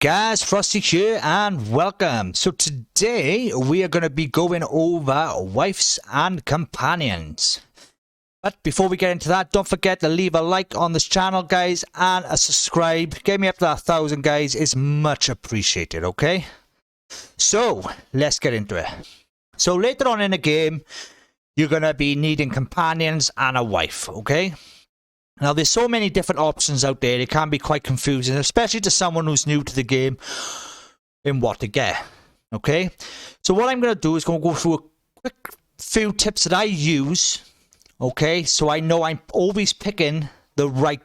Guys, Frosty here and welcome. So today we are going to be going over wives and companions. But before we get into that, don't forget to leave a like on this channel, guys, and a subscribe. Get me up to 1,000, guys. It's much appreciated, okay? So let's get into it. So later on in the game, you're going to be needing companions and a wife, okay? Now, there's so many different options out there, it can be quite confusing, especially to someone who's new to the game, in what to get, okay? So what I'm going to do is go through a quick few tips that I use, okay? So I know I'm always picking the right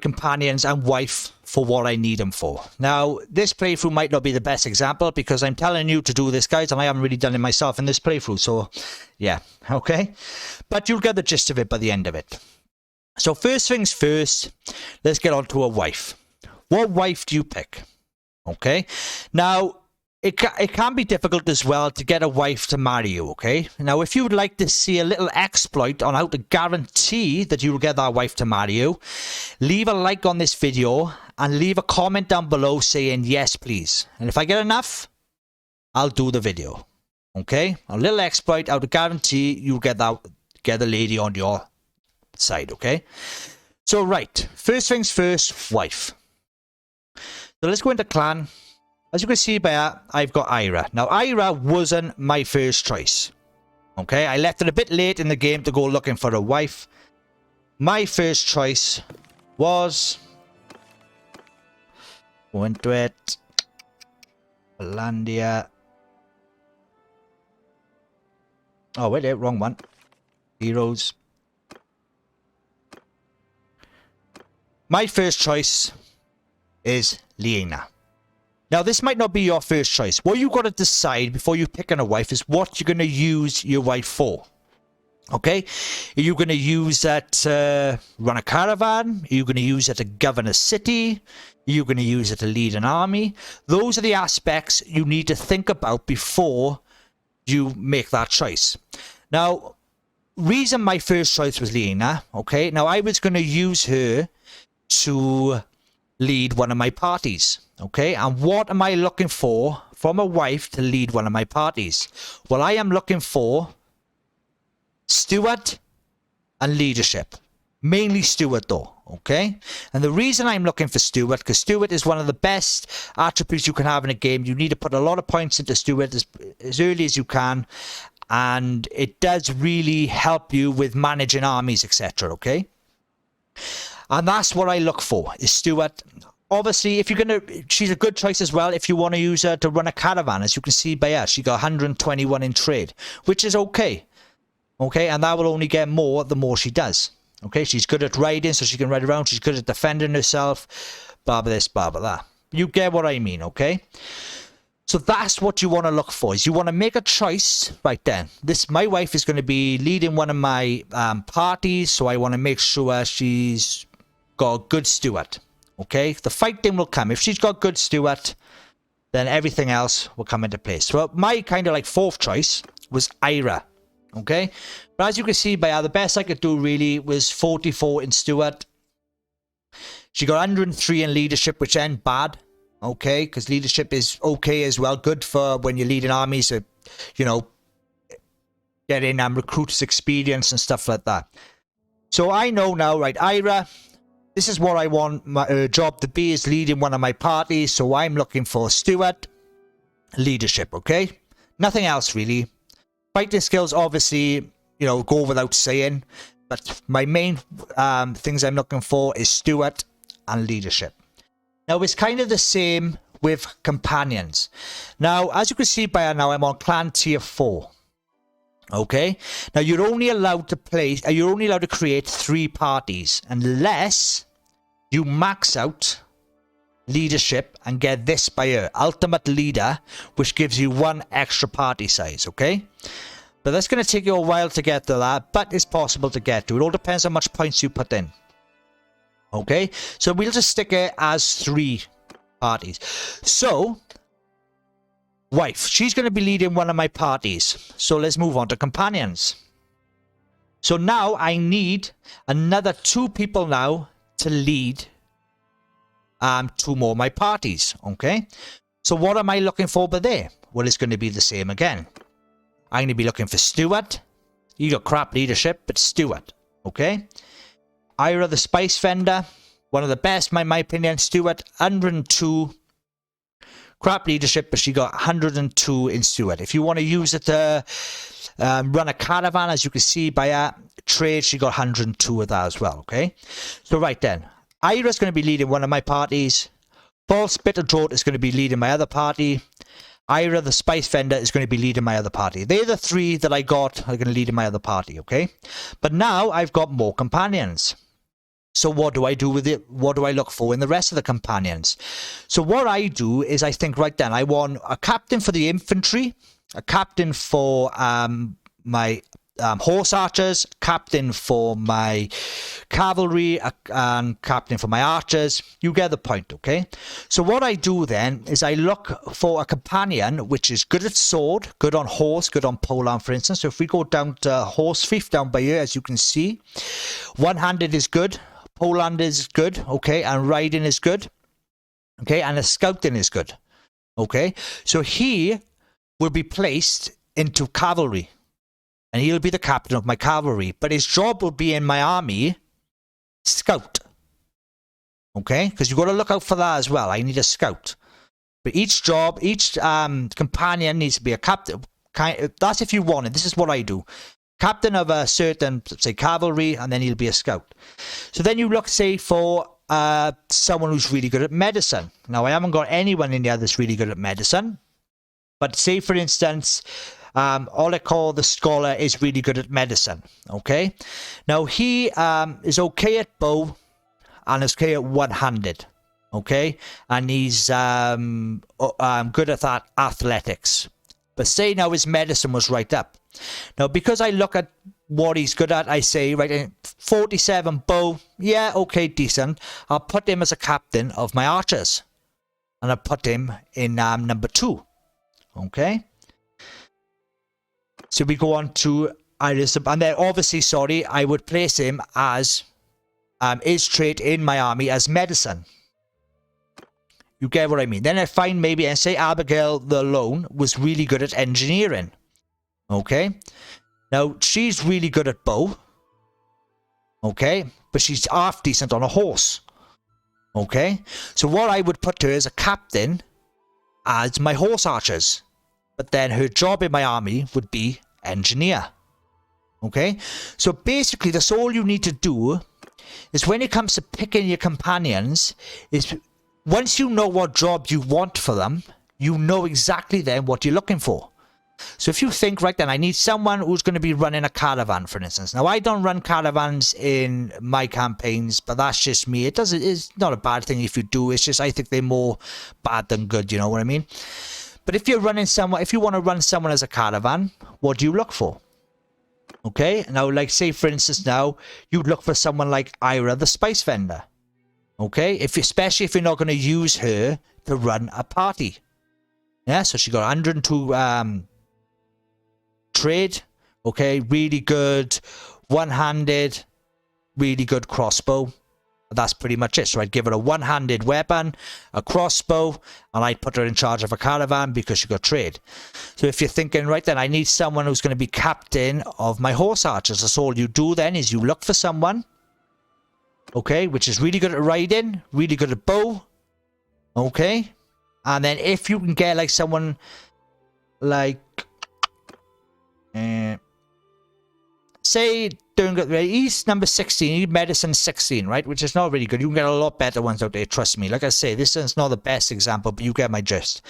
companions and wife for what I need them for. Now, this playthrough might not be the best example because I'm telling you to do this, guys, and I haven't really done it myself in this playthrough, so yeah, okay? But you'll get the gist of it by the end of it. So first things first, let's get on to a wife. What wife do you pick? Okay? Now, it can be difficult as well to get a wife to marry you, okay? Now, if you would like to see a little exploit on how to guarantee that you will get that wife to marry you, leave a like on this video and leave a comment down below saying yes, please. And if I get enough, I'll do the video, okay? A little exploit how to guarantee you'll get the lady on your side, okay? So, right, first things first, wife. So let's go into clan. As you can see by that, I've got Ira. Now, Ira wasn't my first choice. Okay, I left it a bit late in the game to go looking for a wife. My first choice was... Go into it. Hollandia. Oh, wait, wrong one. Heroes. My first choice is Lena. Now, this might not be your first choice. What you've got to decide before you pick on a wife is what you're going to use your wife for. Okay? Are you going to use that to run a caravan? Are you going to use it to govern a city? Are you going to use it to lead an army? Those are the aspects you need to think about before you make that choice. Now, reason my first choice was Lena, okay? Now, I was going to use her to lead one of my parties, okay? And what am I looking for from a wife to lead one of my parties? Well, I am looking for steward and leadership. Mainly steward though, okay? And the reason I'm looking for steward, because steward is one of the best attributes you can have in a game. You need to put a lot of points into steward as early as you can, and it does really help you with managing armies, etc., okay? And that's what I look for, is steward. Obviously, if you're going to... She's a good choice as well if you want to use her to run a caravan. As you can see by her, she got 121 in trade, which is okay. Okay, and that will only get more the more she does. Okay, she's good at riding, so she can ride around. She's good at defending herself. Blah, blah, this, blah, blah, that. You get what I mean, okay? So that's what you want to look for, is you want to make a choice right then. My wife is going to be leading one of my parties, so I want to make sure she's got a good steward. Okay, the fighting will come. If she's got good steward, then everything else will come into place. So my kind of like fourth choice was Ira. Okay, but as you can see by her, the best I could do really was 44 in steward. She got 103 in leadership, which ain't bad. Okay, because leadership is okay as well. Good for when you're leading armies, you know, getting recruits experience and stuff like that. So I know now, right, Ira, this is what I want my job to be, is leading one of my parties. So I'm looking for steward, leadership, okay? Nothing else really. Fighting skills, obviously, you know, go without saying. But my main things I'm looking for is steward and leadership. Now, it's kind of the same with companions. Now, as you can see by now, I'm on clan tier 4. Okay? Now, you're only allowed to create 3 parties unless you max out leadership and get this by her, ultimate leader, which gives you 1 extra party size, okay? But that's going to take you a while to get to that, but it's possible to get to. It all depends on how much points you put in. Okay, so we'll just stick it as 3 parties. So, wife, she's going to be leading one of my parties. So let's move on to companions. So now I need another 2 people now to lead two more of my parties, okay? So what am I looking for by there? Well, it's going to be the same again. I'm going to be looking for Stuart. You got crap leadership, but Stuart, okay? Ira the Spice Vendor, one of the best, in my opinion. Stuart, 102. Crap leadership, but she got 102 in Stuart. If you want to use it to run a caravan, as you can see by her trade, she got 102 of that as well, okay? So right then, Ira's going to be leading one of my parties. False Bitter Draught is going to be leading my other party. Ira the Spice Vendor is going to be leading my other party. They're the three that I got are going to lead in my other party, okay? But now I've got more companions. So what do I do with it? What do I look for in the rest of the companions? So what I do is I think, right then, I want a captain for the infantry, a captain for my horse archers, captain for my cavalry, and captain for my archers. You get the point, okay? So what I do then is I look for a companion which is good at sword, good on horse, good on polearm, for instance. So if we go down to horse thief down by here, as you can see, one-handed is good. Polearm is good, okay, and riding is good, okay, and the scouting is good, okay. So he will be placed into cavalry, and he'll be the captain of my cavalry, but his job will be in my army, scout, okay, because you've got to look out for that as well. I need a scout, but each job, each companion needs to be a captain. That's if you want it. This is what I do. Captain of a certain, say, cavalry, and then he'll be a scout. So then you look, say, for someone who's really good at medicine. Now, I haven't got anyone in there that's really good at medicine. But say, for instance, Olikor the Scholar is really good at medicine. Okay? Now, he is okay at bow and is okay at one-handed. Okay? And he's good at that athletics. But say now his medicine was right up. Now, because I look at what he's good at, I say, right, 47 bow, yeah, okay, decent. I'll put him as a captain of my archers. And I'll put him in number 2. Okay? So we go on to Iris. And then, obviously, sorry, I would place him as his trait in my army as medicine. You get what I mean? Then I find maybe, and say Abigail the Lone was really good at engineering. Okay? Now, she's really good at bow. Okay? But she's half decent on a horse. Okay? So what I would put her as a captain as my horse archers. But then her job in my army would be engineer. Okay? So basically, that's all you need to do is when it comes to picking your companions is... Once you know what job you want for them, you know exactly then what you're looking for. So if you think, right then, I need someone who's going to be running a caravan, for instance. Now, I don't run caravans in my campaigns, but that's just me. It's not a bad thing if you do. It's just I think they're more bad than good, you know what I mean? But if you're running someone, if you want to run someone as a caravan, what do you look for? Okay? Now, like, say, for instance, now, you'd look for someone like Ira the Spice Vendor. Okay, especially if you're not going to use her to run a party. Yeah, so she got 102 trade. Okay, really good one-handed, really good crossbow. That's pretty much it. So I'd give her a one-handed weapon, a crossbow, and I'd put her in charge of a caravan because she got trade. So if you're thinking, right then, I need someone who's going to be captain of my horse archers. That's all you do then is you look for someone. Okay, which is really good at riding, really good at bow. Okay, and then if you can get like someone like, say, he's number 16, he's medicine 16, right? Which is not really good. You can get a lot better ones out there, trust me. Like I say, this is not the best example, but you get my gist.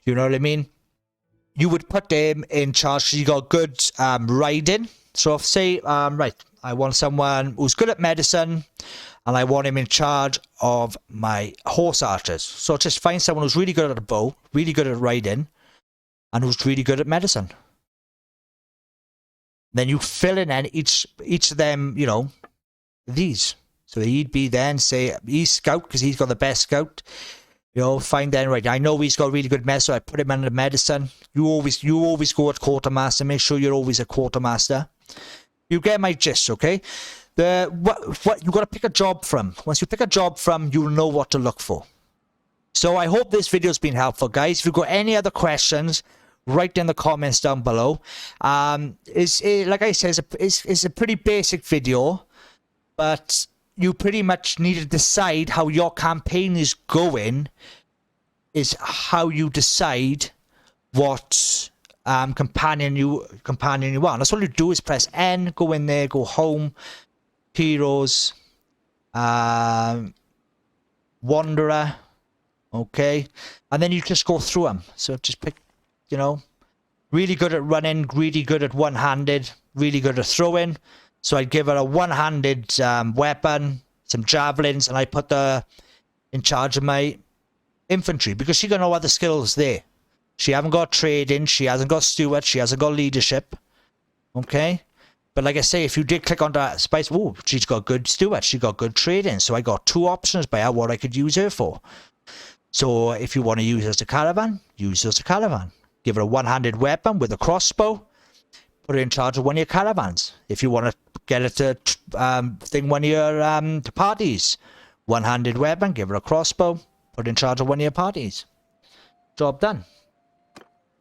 You know what I mean? You would put him in charge. You got good riding. So if say, right, I want someone who's good at medicine and I want him in charge of my horse archers. So just find someone who's really good at a bow, really good at riding, and who's really good at medicine. Then you fill in each of them, you know, these. So he'd be then, say, he's scout because he's got the best scout. You know, find then, right, I know he's got really good medicine, so I put him under medicine. You always go at quartermaster. Make sure you're always a quartermaster. You get my gist, okay? what you got to pick a job from. Once you pick a job from, you'll know what to look for. So I hope this video's been helpful, guys. If you've got any other questions, write in the comments down below. Like I said, it's a pretty basic video, but you pretty much need to decide how your campaign is going. Is how you decide what companion you want. That's all you do is press N, go in there, go home, heroes, wanderer, okay, and then you just go through them. So just pick, you know, really good at running, really good at one-handed, really good at throwing. So I'd give her a one-handed weapon, some javelins, and I put her in charge of my infantry because she got no other skills there. She haven't got trading, she hasn't got steward, she hasn't got leadership. Okay? But like I say, if you did click on that spice, oh, she's got good steward, she got good trading. So I got 2 options by what I could use her for. So if you want to use her as a caravan, use her as a caravan. Give her a one-handed weapon with a crossbow. Put her in charge of one of your caravans. If you want to get her to thing one of your parties. One-handed weapon, give her a crossbow. Put in charge of one of your parties. Job done.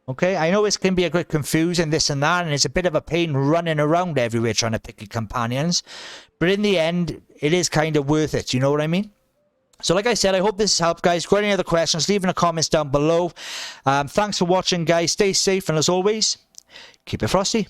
Okay, I know it can be a bit confusing, this and that, and it's a bit of a pain running around everywhere trying to pick your companions. But in the end, it is kind of worth it, you know what I mean? So like I said, I hope this has helped, guys. If you've got any other questions, leave in the comments down below. Thanks for watching, guys. Stay safe, and as always, keep it frosty.